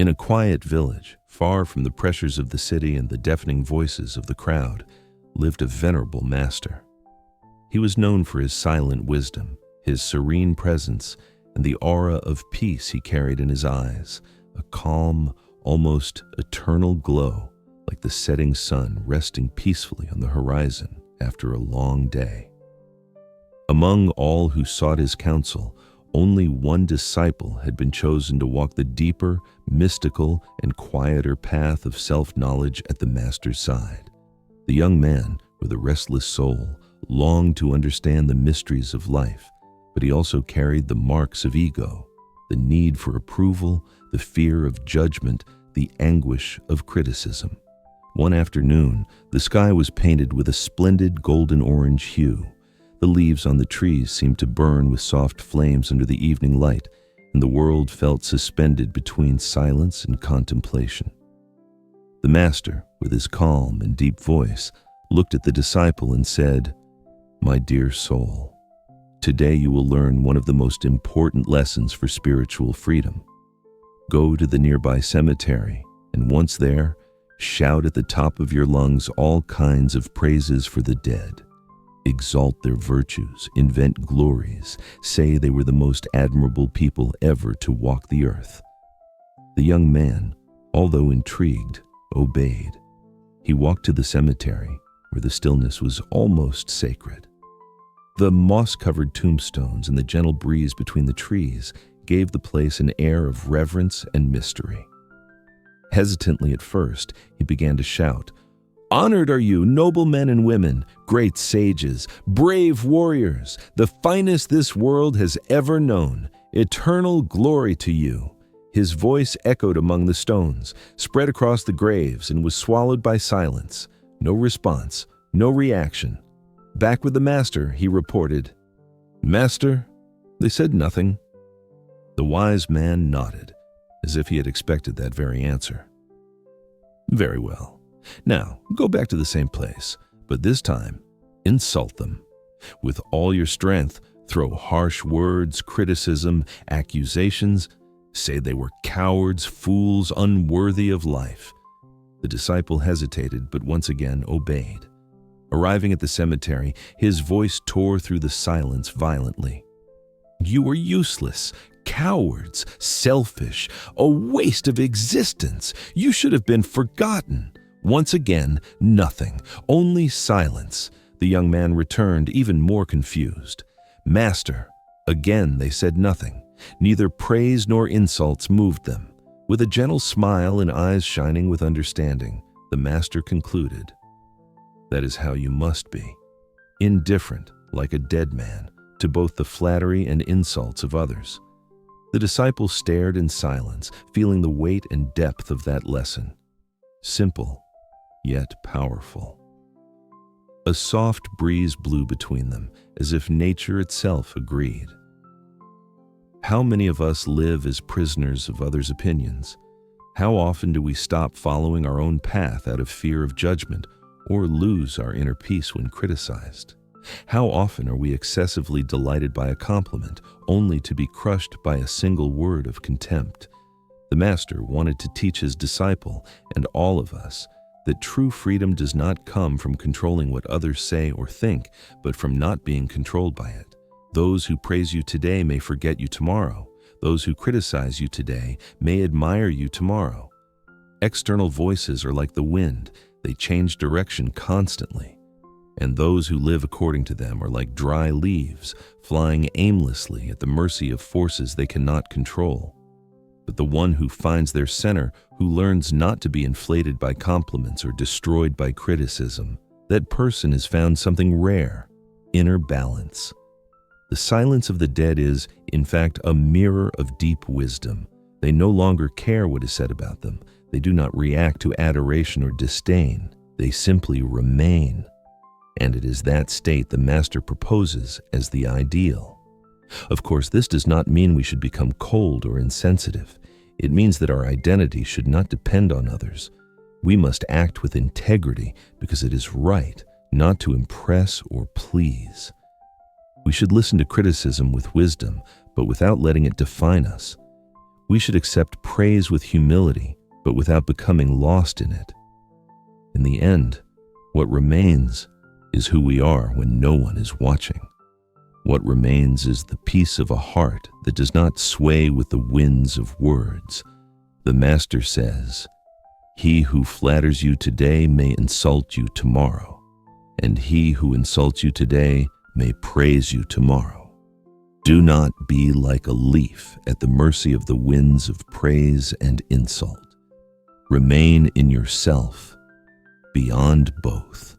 In a quiet village, far from the pressures of the city and the deafening voices of the crowd, lived a venerable master. He was known for his silent wisdom, his serene presence, and the aura of peace he carried in his eyes, a calm, almost eternal glow, like the setting sun resting peacefully on the horizon after a long day. Among all who sought his counsel, only one disciple had been chosen to walk the deeper, mystical, and quieter path of self-knowledge at the master's side. The young man, with a restless soul, longed to understand the mysteries of life, but he also carried the marks of ego, the need for approval, the fear of judgment, the anguish of criticism. One afternoon, the sky was painted with a splendid golden-orange hue. The leaves on the trees seemed to burn with soft flames under the evening light, and the world felt suspended between silence and contemplation. The master, with his calm and deep voice, looked at the disciple and said, "My dear soul, today you will learn one of the most important lessons for spiritual freedom. Go to the nearby cemetery, and once there, shout at the top of your lungs all kinds of praises for the dead. Exalt their virtues, invent glories, say they were the most admirable people ever to walk the earth." The young man, although intrigued, obeyed. He walked to the cemetery, where the stillness was almost sacred. The moss-covered tombstones and the gentle breeze between the trees gave the place an air of reverence and mystery. Hesitantly at first, he began to shout, "Honored are you, noble men and women, great sages, brave warriors, the finest this world has ever known. Eternal glory to you." His voice echoed among the stones, spread across the graves, and was swallowed by silence. No response, no reaction. Back with the master, he reported, "Master, they said nothing." The wise man nodded, as if he had expected that very answer. "Very well. Now, go back to the same place, but this time, insult them. With all your strength, throw harsh words, criticism, accusations, say they were cowards, fools, unworthy of life." The disciple hesitated, but once again obeyed. Arriving at the cemetery, his voice tore through the silence violently. "You were useless, cowards, selfish, a waste of existence. You should have been forgotten." Once again, nothing, only silence. The young man returned, even more confused. "Master." Again they said nothing. Neither praise nor insults moved them. With a gentle smile and eyes shining with understanding, the master concluded, "That is how you must be. Indifferent, like a dead man, to both the flattery and insults of others." The disciple stared in silence, feeling the weight and depth of that lesson. Simple, yet powerful. A soft breeze blew between them, as if nature itself agreed. How many of us live as prisoners of others' opinions? How often do we stop following our own path out of fear of judgment, or lose our inner peace when criticized? How often are we excessively delighted by a compliment, only to be crushed by a single word of contempt? The Master wanted to teach his disciple, and all of us, that true freedom does not come from controlling what others say or think, but from not being controlled by it. Those who praise you today may forget you tomorrow. Those who criticize you today may admire you tomorrow. External voices are like the wind. They change direction constantly. And those who live according to them are like dry leaves, flying aimlessly at the mercy of forces they cannot control. But the one who finds their center, who learns not to be inflated by compliments or destroyed by criticism, that person has found something rare, inner balance. The silence of the dead is, in fact, a mirror of deep wisdom. They no longer care what is said about them. They do not react to adoration or disdain. They simply remain. And it is that state the Master proposes as the ideal. Of course, this does not mean we should become cold or insensitive. It means that our identity should not depend on others. We must act with integrity because it is right, not to impress or please. We should listen to criticism with wisdom, but without letting it define us. We should accept praise with humility, but without becoming lost in it. In the end, what remains is who we are when no one is watching. What remains is the peace of a heart that does not sway with the winds of words. The Master says, "He who flatters you today may insult you tomorrow, and he who insults you today may praise you tomorrow." Do not be like a leaf at the mercy of the winds of praise and insult. Remain in yourself, beyond both.